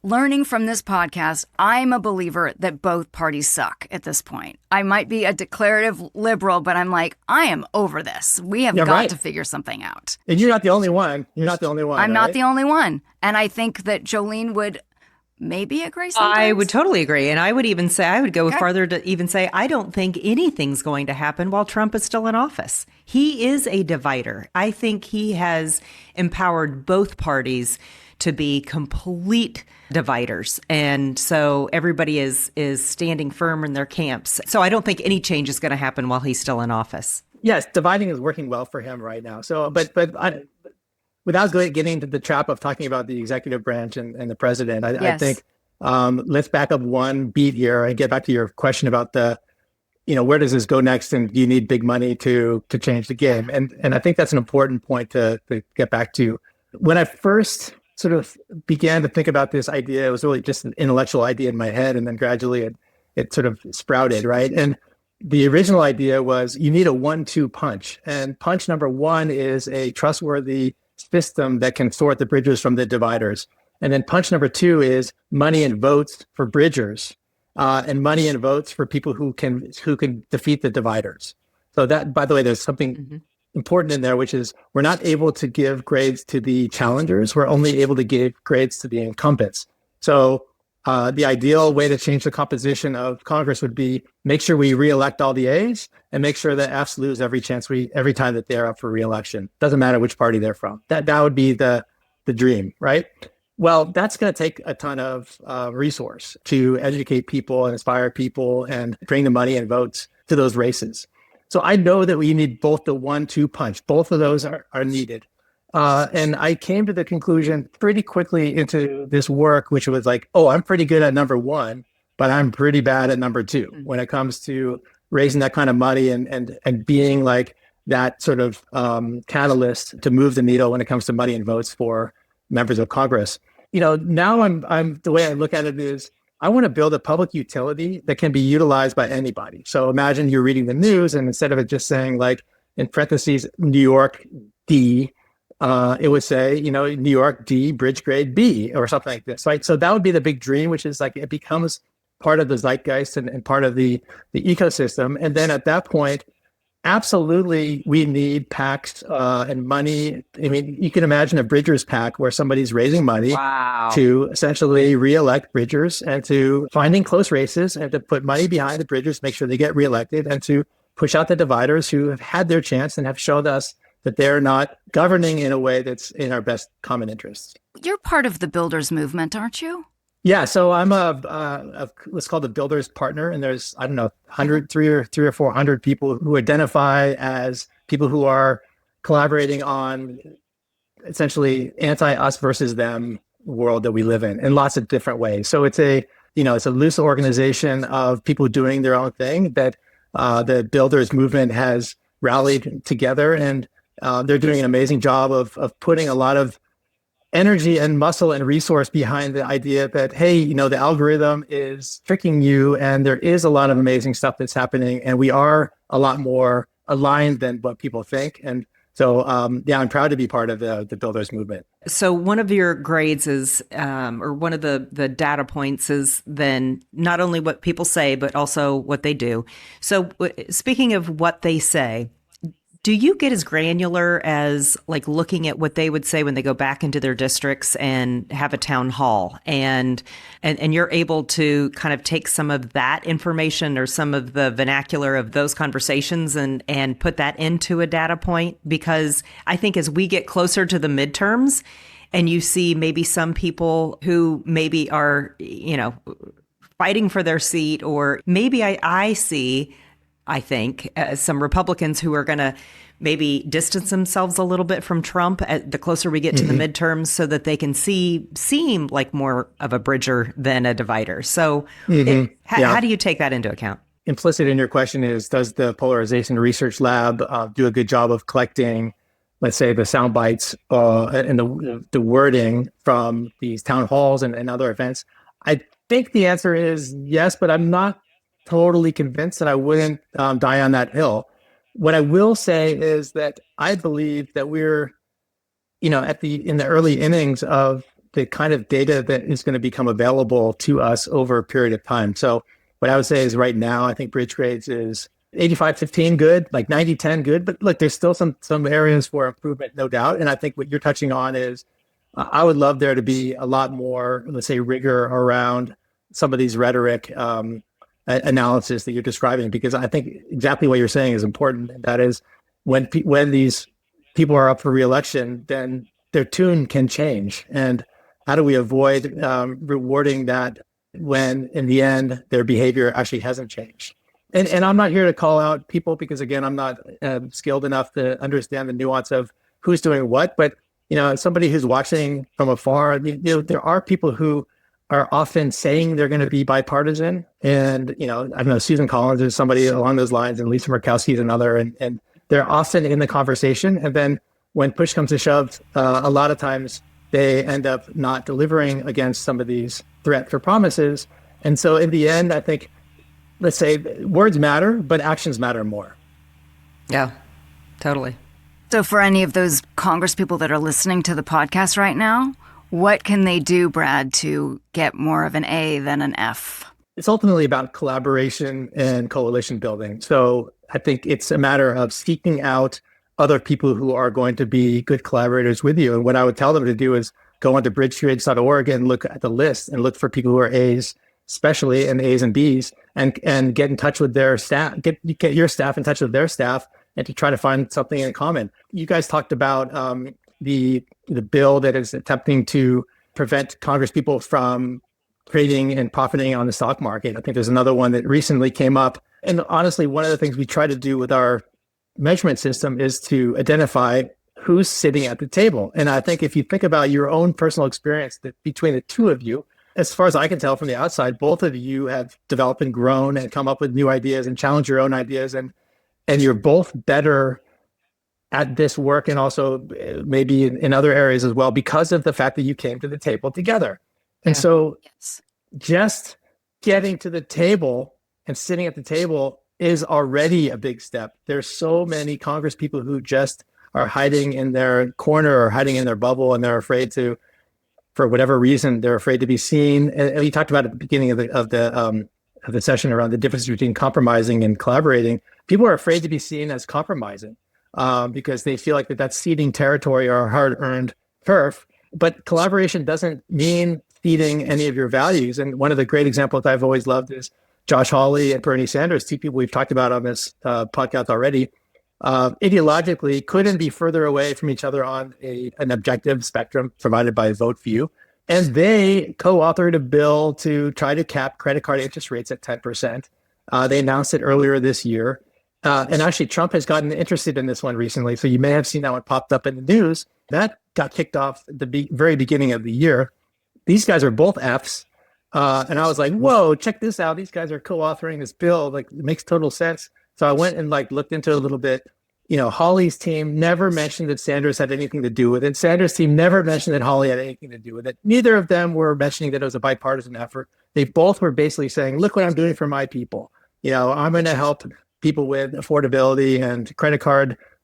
learning from this podcast, I'm a believer that both parties suck at this point. I might be a declarative liberal, but I'm like, I am over this. We have got to figure something out. And you're not the only one. You're not the only one. I'm not the only one. And I think that Jolene would maybe agree sometimes. I would totally agree. And I would even say, I would go farther to even say, I don't think anything's going to happen while Trump is still in office. He is a divider. I think he has empowered both parties to be complete dividers. And so everybody is standing firm in their camps. So I don't think any change is going to happen while he's still in office. Yes, dividing is working well for him right now. So, without getting into the trap of talking about the executive branch and the president, I think let's back up one beat here and get back to your question about where does this go next, and do you need big money to change the game? And I think that's an important point to get back to. When I first sort of began to think about this idea, it was really just an intellectual idea in my head, and then gradually it sort of sprouted, right? And the original idea was you need a 1-2 punch. And punch number one is a trustworthy system that can sort the bridgers from the dividers. And then punch number two is money and votes for bridgers, and money and votes for people who can defeat the dividers. So that, by the way, there's something important in there, which is we're not able to give grades to the challengers. We're only able to give grades to the incumbents. So the ideal way to change the composition of Congress would be make sure we reelect all the A's and make sure that F's lose every time that they're up for reelection. Doesn't matter which party they're from. That would be the dream, right? Well, that's going to take a ton of resource to educate people and inspire people and bring the money and votes to those races. So I know that we need both the 1-2 punch. Both of those are needed. And I came to the conclusion pretty quickly into this work, which was like, I'm pretty good at number one, but I'm pretty bad at number two when it comes to raising that kind of money and being like that sort of catalyst to move the needle when it comes to money and votes for members of Congress. Now I'm the way I look at it is I want to build a public utility that can be utilized by anybody. So imagine you're reading the news, and instead of it just saying like in parentheses, New York D, it would say, New York D, bridge grade B, or something like this, right? So that would be the big dream, which is like it becomes part of the zeitgeist and part of the ecosystem. And then at that point, absolutely, we need PACs and money. I mean, you can imagine a Bridgers PAC where somebody's raising money to essentially reelect Bridgers and to finding close races and to put money behind the Bridgers, make sure they get reelected, and to push out the dividers who have had their chance and have showed us that they're not governing in a way that's in our best common interests. You're part of the Builders movement, aren't you? Yeah, so I'm let's call the Builders partner, and there's, 300 or 400 people who identify as people who are collaborating on essentially anti-us versus them world that we live in lots of different ways. So it's a loose organization of people doing their own thing that the Builders movement has rallied together, and they're doing an amazing job of putting a lot of energy and muscle and resource behind the idea that, hey, the algorithm is tricking you, and there is a lot of amazing stuff that's happening, and we are a lot more aligned than what people think. And so, I'm proud to be part of the Builders movement. So one of your grades is, or one of the data points is then not only what people say, but also what they do. So speaking of what they say, do you get as granular as like looking at what they would say when they go back into their districts and have a town hall, and you're able to kind of take some of that information or some of the vernacular of those conversations and put that into a data point? Because I think as we get closer to the midterms and you see maybe some people who maybe are, fighting for their seat, or maybe I see I think, some Republicans who are going to maybe distance themselves a little bit from Trump the closer we get to the midterms so that they can seem like more of a bridger than a divider. So how do you take that into account? Implicit in your question is, does the Polarization Research Lab do a good job of collecting, let's say, the sound bites and the wording from these town halls and other events? I think the answer is yes, but I'm not totally convinced, and I wouldn't die on that hill. What I will say is that I believe that we're, in the early innings of the kind of data that is going to become available to us over a period of time. So what I would say is right now, I think Bridge Grades is 85-15 good, like 90-10 good. But look, there's still some areas for improvement, no doubt. And I think what you're touching on is I would love there to be a lot more, let's say, rigor around some of these rhetoric analysis that you're describing, because I think exactly what you're saying is important. And that is when these people are up for re-election, then their tune can change. And how do we avoid rewarding that when in the end their behavior actually hasn't changed? And I'm not here to call out people because, again, I'm not skilled enough to understand the nuance of who's doing what. But, as somebody who's watching from afar, there are people who are often saying they're going to be bipartisan. And, I don't know, Susan Collins is somebody along those lines, and Lisa Murkowski is another. And they're often in the conversation. And then when push comes to shove, a lot of times they end up not delivering against some of these threats or promises. And so in the end, I think, let's say words matter, but actions matter more. Yeah, totally. So for any of those Congress people that are listening to the podcast right now, what can they do, Brad, to get more of an A than an F? It's ultimately about collaboration and coalition building. So I think it's a matter of seeking out other people who are going to be good collaborators with you. And what I would tell them to do is go onto bridgegrades.org and look at the list and look for people who are A's, especially, and A's and B's, and get in touch with their staff, get your staff in touch with their staff, and to try to find something in common. You guys talked about the bill that is attempting to prevent Congress people from trading and profiting on the stock market. I think there's another one that recently came up. And honestly, one of the things we try to do with our measurement system is to identify who's sitting at the table. And I think if you think about your own personal experience that between the two of you, as far as I can tell from the outside, both of you have developed and grown and come up with new ideas and challenged your own ideas. And you're both better at this work, and also maybe in other areas as well, because of the fact that you came to the table together. And so just getting to the table and sitting at the table is already a big step. There's so many Congress people who just are hiding in their corner or hiding in their bubble, and they're afraid to, for whatever reason, they're afraid to be seen. And you talked about at the beginning of the session around the difference between compromising and collaborating. People are afraid to be seen as compromising because they feel like that's ceding territory or hard-earned turf. But collaboration doesn't mean ceding any of your values. And one of the great examples I've always loved is Josh Hawley and Bernie Sanders, two people we've talked about on this podcast already, ideologically couldn't be further away from each other on an objective spectrum provided by VoteView. And they co-authored a bill to try to cap credit card interest rates at 10%. They announced it earlier this year. And actually, Trump has gotten interested in this one recently. So you may have seen that one popped up in the news. That got kicked off at the very beginning of the year. These guys are both Fs. And I was like, whoa, check this out. These guys are co-authoring this bill. Like, it makes total sense. So I went and looked into it a little bit. Hawley's team never mentioned that Sanders had anything to do with it. Sanders' team never mentioned that Hawley had anything to do with it. Neither of them were mentioning that it was a bipartisan effort. They both were basically saying, look what I'm doing for my people. I'm going to help people with affordability and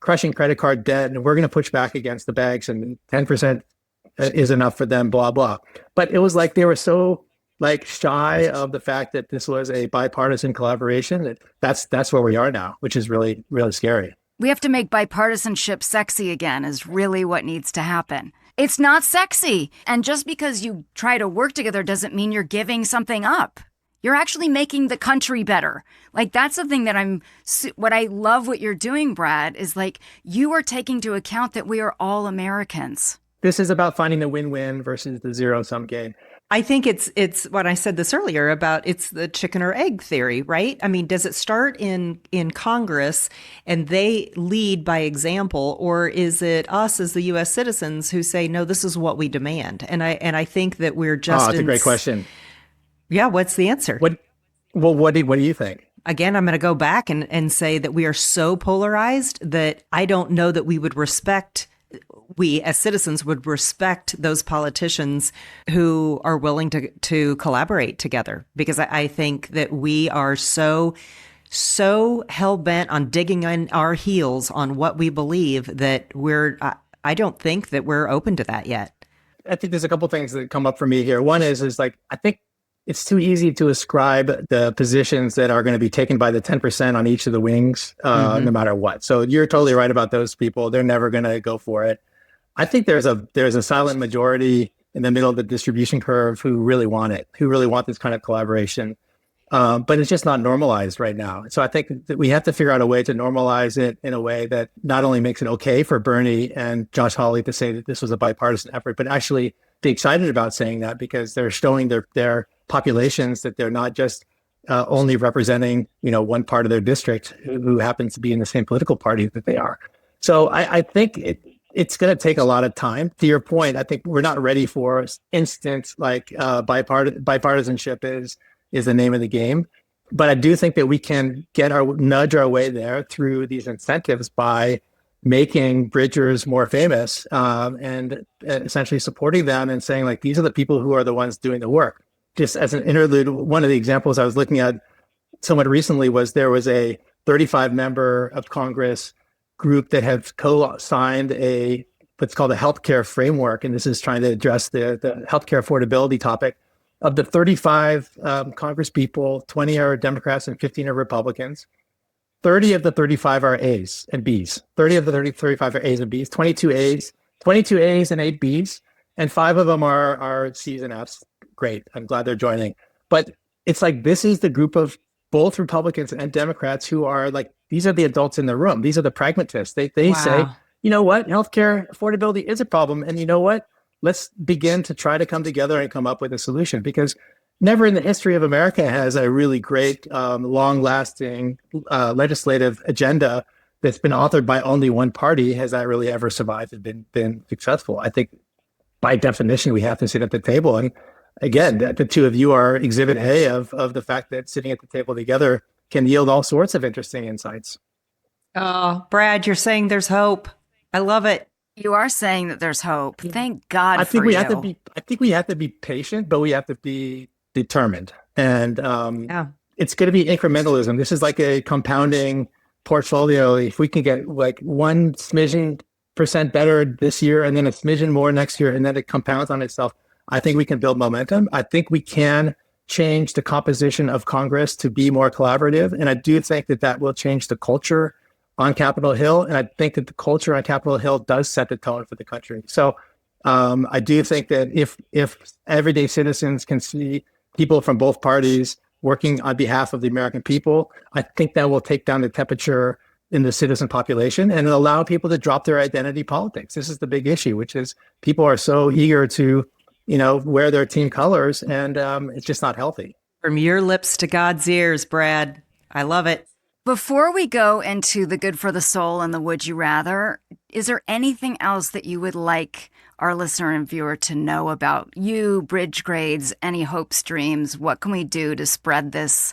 crushing credit card debt. And we're going to push back against the banks, and 10% is enough for them, blah, blah. But it was like they were so shy of the fact that this was a bipartisan collaboration. That's where we are now, which is really, really scary. We have to make bipartisanship sexy again is really what needs to happen. It's not sexy. And just because you try to work together doesn't mean you're giving something up. You're actually making the country better. That's the thing that what I love what you're doing, Brad, is you are taking into account that we are all Americans. This is about finding the win-win versus the zero-sum game. I think it's what I said this earlier about it's the chicken or egg theory, right? I mean, does it start in Congress and they lead by example, or is it us as the U.S. citizens who say, no, this is what we demand? And I think that we're just that's a great question. Yeah, what's the answer? What do you think? Again, I'm going to go back and say that we are so polarized that I don't know that we as citizens would respect those politicians who are willing to collaborate together, because I think that we are so hell-bent on digging in our heels on what we believe that I don't think that we're open to that yet. I think there's a couple things that come up for me here. One is like, I think it's too easy to ascribe the positions that are going to be taken by the 10% on each of the wings, no matter what. So you're totally right about those people. They're never going to go for it. I think there's a silent majority in the middle of the distribution curve who really want it, who really want this kind of collaboration. But it's just not normalized right now. So I think that we have to figure out a way to normalize it in a way that not only makes it okay for Bernie and Josh Hawley to say that this was a bipartisan effort, but actually be excited about saying that, because they're showing their populations that they're not just only representing, one part of their district who happens to be in the same political party that they are. So I think it's going to take a lot of time. To your point, I think we're not ready for instant bipartisanship is the name of the game. But I do think that we can nudge our way there through these incentives by making bridgers more famous and essentially supporting them and saying, like, these are the people who are the ones doing the work. Just as an interlude, one of the examples I was looking at somewhat recently was there was a 35-member of Congress group that have co-signed what's called a healthcare framework, and this is trying to address the healthcare affordability topic. Of the 35 Congress people, 20 are Democrats and 15 are Republicans. 30 of the 35 are A's and B's. 30 of the 35 are A's and B's. 22 A's and 8 B's, and 5 of them are C's and F's. Great, I'm glad they're joining. But it's like, this is the group of both Republicans and Democrats who are like, these are the adults in the room. These are the pragmatists. They say, you know what, healthcare affordability is a problem. And you know what, let's begin to try to come together and come up with a solution, because never in the history of America has a really great, long-lasting legislative agenda that's been authored by only one party has that really ever survived and been successful. I think by definition, we have to sit at the table. And again, the two of you are exhibit A of the fact that sitting at the table together can yield all sorts of interesting insights. Oh, Brad, you're saying there's hope. I love it. You are saying that there's hope. Thank God I think for we you. have to be patient, but we have to be determined. And it's going to be incrementalism. This is like a compounding portfolio. If we can get like 1 smidgen % better this year and then a smidgen more next year, and then it compounds on itself, I think we can build momentum. I think we can change the composition of Congress to be more collaborative. And I do think that will change the culture on Capitol Hill. And I think that the culture on Capitol Hill does set the tone for the country. So I do think that if everyday citizens can see people from both parties working on behalf of the American people, I think that will take down the temperature in the citizen population and allow people to drop their identity politics. This is the big issue, which is people are so eager to wear their team colors, and it's just not healthy. From your lips to God's ears, Brad. I love it. Before we go into the good for the soul and the would you rather, is there anything else that you would like our listener and viewer to know about you, Bridge Grades, any hopes, dreams? What can we do to spread this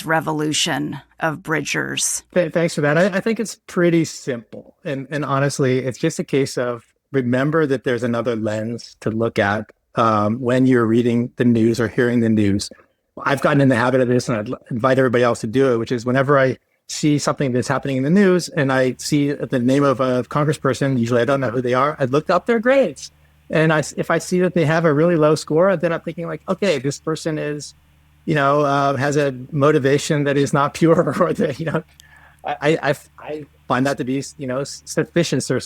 revolution of bridgers? Thanks for that. I think it's pretty simple. And honestly, it's just a case of remember that there's another lens to look at when you're reading the news or hearing the news. I've gotten in the habit of this, and I'd invite everybody else to do it, which is whenever I see something that's happening in the news and I see the name of a congressperson, usually I don't know who they are, I look up their grades. And if I see that they have a really low score, then I'm thinking like, okay, this person is, has a motivation that is not pure, or I find that to be, suspicious, or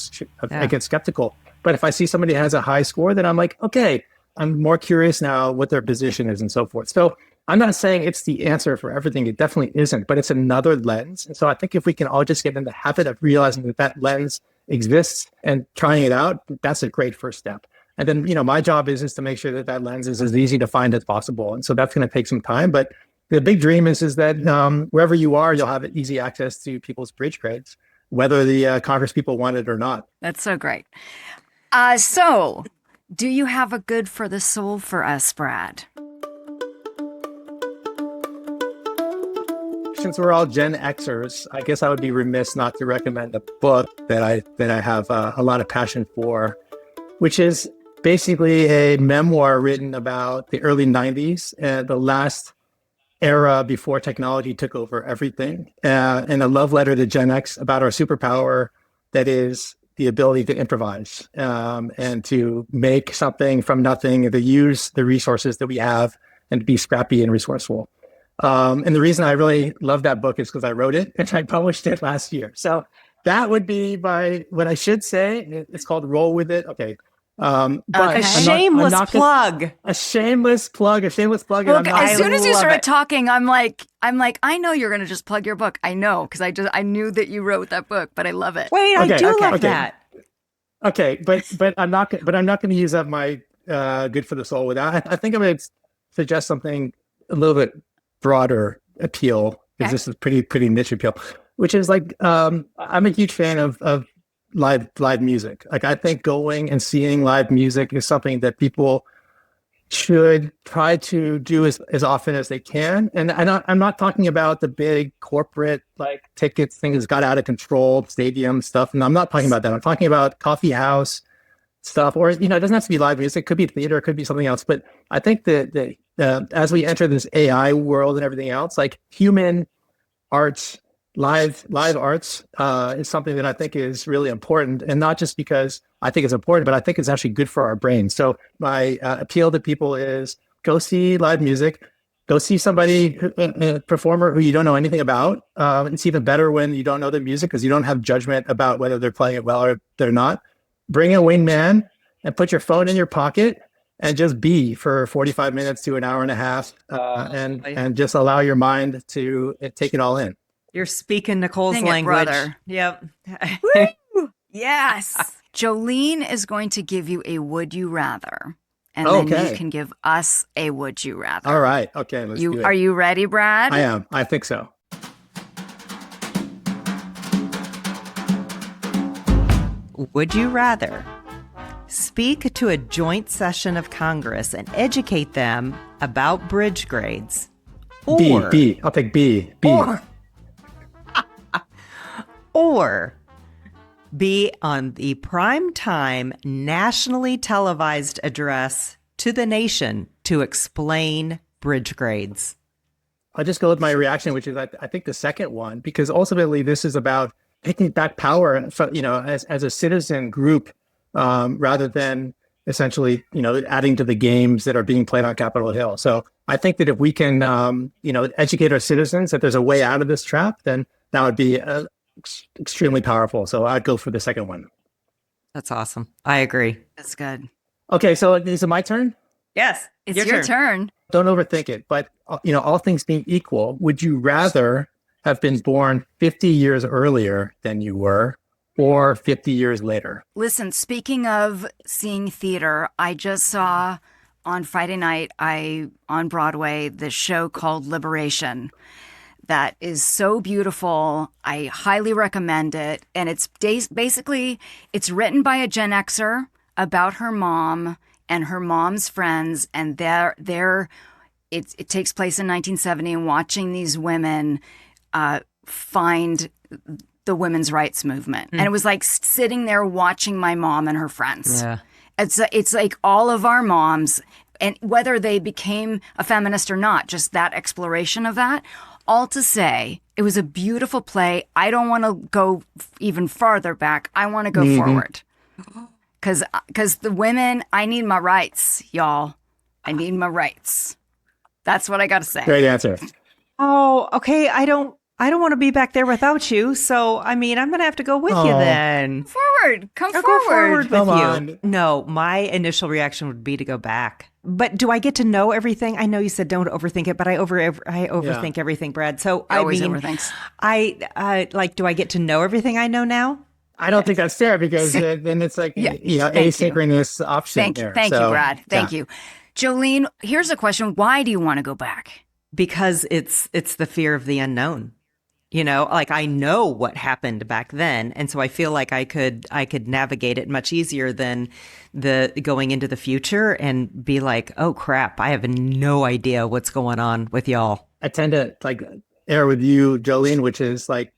I get skeptical. But if I see somebody has a high score, then I'm like, okay, I'm more curious now what their position is and so forth. So I'm not saying it's the answer for everything. It definitely isn't, but it's another lens. And so I think if we can all just get in the habit of realizing that lens exists and trying it out, that's a great first step. And then, my job is to make sure that that lens is as easy to find as possible. And so that's going to take some time. But the big dream is that wherever you are, you'll have easy access to people's bridge grades, whether the Congress people want it or not. That's so great. So do you have a good for the soul for us, Brad? Since we're all Gen Xers, I guess I would be remiss not to recommend a book that I have a lot of passion for, which is basically a memoir written about the early 90s, the last era before technology took over everything, and a love letter to Gen X about our superpower that is the ability to improvise and to make something from nothing, to use the resources that we have and to be scrappy and resourceful. And the reason I really love that book is because I wrote it and I published it last year. So that would be what I should say. It's called Roll With It. Okay. But a shameless plug. A shameless plug. Look, as soon as you started talking, I'm like, I know you're going to just plug your book. I know, because I knew that you wrote that book, but I love it. Wait, I do love that. Okay, but I'm not going to use up my good for the soul with that. I think I'm going to suggest something a little bit broader appeal, because this is pretty niche appeal, which is like I'm a huge fan of live music. Like, I think going and seeing live music is something that people should try to do as often as they can. And I'm not talking about the big corporate like tickets things got out of control, stadium stuff. And I'm not talking about that. I'm talking about coffee house stuff, or it doesn't have to be live music. It could be theater, it could be something else. But I think that as we enter this AI world and everything else, like human arts, live arts is something that I think is really important, and not just because I think it's important, but I think it's actually good for our brains. So my appeal to people is go see live music, go see somebody, a performer who you don't know anything about. It's even better when you don't know the music, because you don't have judgment about whether they're playing it well or they're not. Bring a wingman and put your phone in your pocket and just be for 45 minutes to an hour and a half, and just allow your mind to take it all in. You're speaking Nicole's language. Yep. Yes. Jolene is going to give you a would you rather, and then you can give us a would you rather. All right. Okay. Let's do it. Are you ready, Brad? I am. I think so. Would you rather speak to a joint session of Congress and educate them about bridge grades? Or, B. I'll take B. Or be on the primetime nationally televised address to the nation to explain bridge grades? I'll just go with my reaction, which is I think the second one, because ultimately this is about taking back power, as a citizen group, rather than essentially, adding to the games that are being played on Capitol Hill. So I think that if we can, educate our citizens that there's a way out of this trap, then that would be extremely powerful. So I'd go for the second one. That's awesome. I agree. That's good. Okay, so is it my turn? Yes, it's your turn. Don't overthink it. But, all things being equal, would you rather have been born 50 years earlier than you were, or 50 years later? Listen, speaking of seeing theater, I just saw on Friday night on Broadway this show called Liberation. That is so beautiful. I highly recommend it. And it's basically, it's written by a Gen Xer about her mom and her mom's friends. And it takes place in 1970, and watching these women find the women's rights movement. And it was like sitting there watching my mom and her friends. Yeah. It's like all of our moms, and whether they became a feminist or not, just that exploration of that. All to say, it was a beautiful play. I don't want to go even farther back. I want to go forward. Because the women, I need my rights, y'all. I need my rights. That's what I got to say. Great answer. Oh, okay. I don't want to be back there without you. So, I'm going to have to go with you then. Forward. Come I'll forward. Go forward with Come you. on. No, my initial reaction would be to go back. But do I get to know everything? I know you said don't overthink it, but I overthink everything, Brad. So Always overthinks. do I get to know everything I know now? I don't think that's fair because then it's like, asynchronous option there. Thank you, Brad. Thank you. Jolene, here's a question. Why do you want to go back? Because it's the fear of the unknown. Like I know what happened back then. And so I feel like I could navigate it much easier than the going into the future and be like, oh crap, I have no idea what's going on with y'all. I tend to like err with you, Jolene, which is like,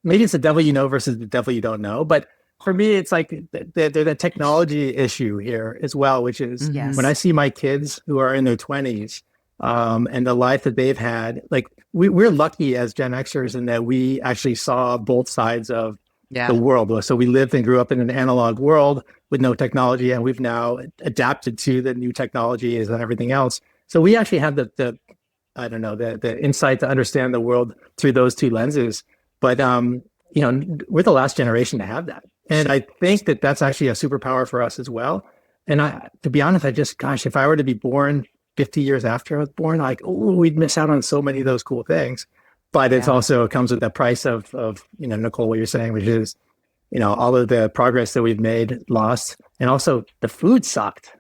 maybe it's the devil you know versus the devil you don't know. But for me, it's like the technology issue here as well, which is when I see my kids who are in their 20s and the life that they've had, like we're lucky as Gen Xers in that we actually saw both sides of the world. So we lived and grew up in an analog world with no technology, and we've now adapted to the new technologies and everything else. So we actually have the insight to understand the world through those two lenses. But, we're the last generation to have that. And I think that that's actually a superpower for us as well. And to be honest, if I were to be born 50 years after I was born, we'd miss out on so many of those cool things. But it comes with the price of Nicole, what you're saying, which is, all of the progress that we've made lost. And also the food sucked.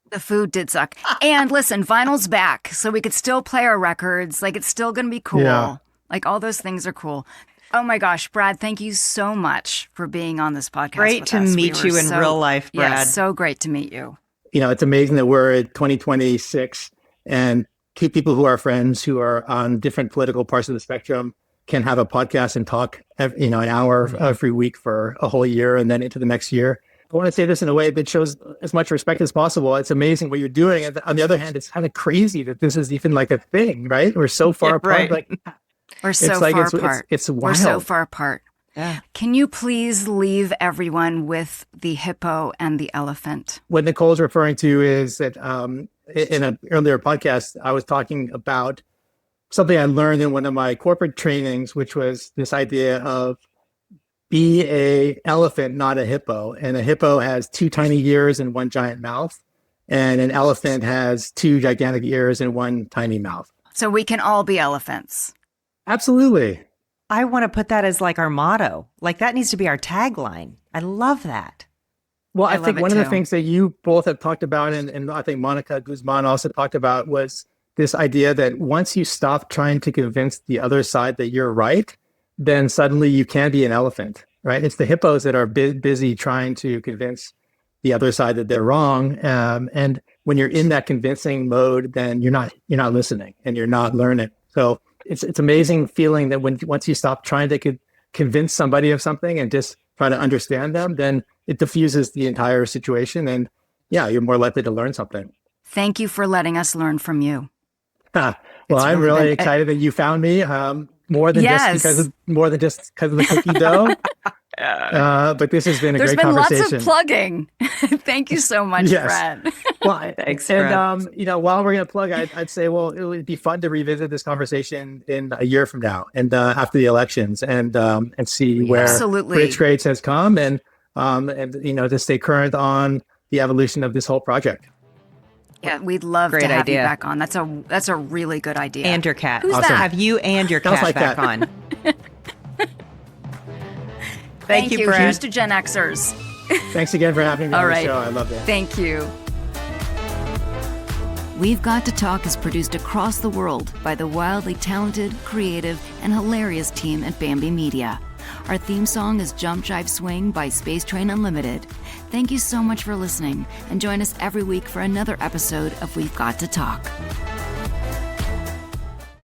The food did suck. And listen, vinyl's back. So we could still play our records. Like, it's still going to be cool. Yeah. Like, all those things are cool. Oh my gosh, Brad, thank you so much for being on this podcast. Great to meet you in real life, Brad. Yeah, so great to meet you. It's amazing that we're at 2026 and two people who are friends who are on different political parts of the spectrum can have a podcast and talk, an hour every week for a whole year and then into the next year. I want to say this in a way that shows as much respect as possible. It's amazing what you're doing. And on the other hand, it's kind of crazy that this is even like a thing, right? We're so far apart. Right. We're so far apart. It's wild. We're so far apart. Yeah. Can you please leave everyone with the hippo and the elephant? What Nicole's referring to is that in an earlier podcast, I was talking about something I learned in one of my corporate trainings, which was this idea of be a elephant, not a hippo. And a hippo has two tiny ears and one giant mouth. And an elephant has two gigantic ears and one tiny mouth. So we can all be elephants. Absolutely. I want to put that as like our motto. Like that needs to be our tagline. I love that. Well, I think one of the things that you both have talked about, and I think Monica Guzman also talked about, was this idea that once you stop trying to convince the other side that you're right, then suddenly you can be an elephant, right? It's the hippos that are busy trying to convince the other side that they're wrong. And when you're in that convincing mode, then you're not listening and you're not learning. So it's amazing feeling that once you stop trying to convince somebody of something and just try to understand them, then it diffuses the entire situation. And you're more likely to learn something. Thank you for letting us learn from you. Well, I'm really excited that you found me. More than just because of the cookie dough. But this has been a great conversation. There's been lots of plugging. Thank you so much, Brad. Well, thanks, Brad. And while we're going to plug, I'd say, well, it would be fun to revisit this conversation in a year from now and after the elections and see where Rich Rates has come and to stay current on the evolution of this whole project. Yeah, we'd love to have you back on. That's a really good idea. And your cat. Who's awesome. that? Have you and your cat back on. Thank you, Brad. Here's to Gen Xers. Thanks again for having me on the show. I love it. Thank you. We've Got to Talk is produced across the world by the wildly talented, creative, and hilarious team at Bambi Media. Our theme song is Jump Jive Swing by Space Train Unlimited. Thank you so much for listening, and join us every week for another episode of We've Got to Talk.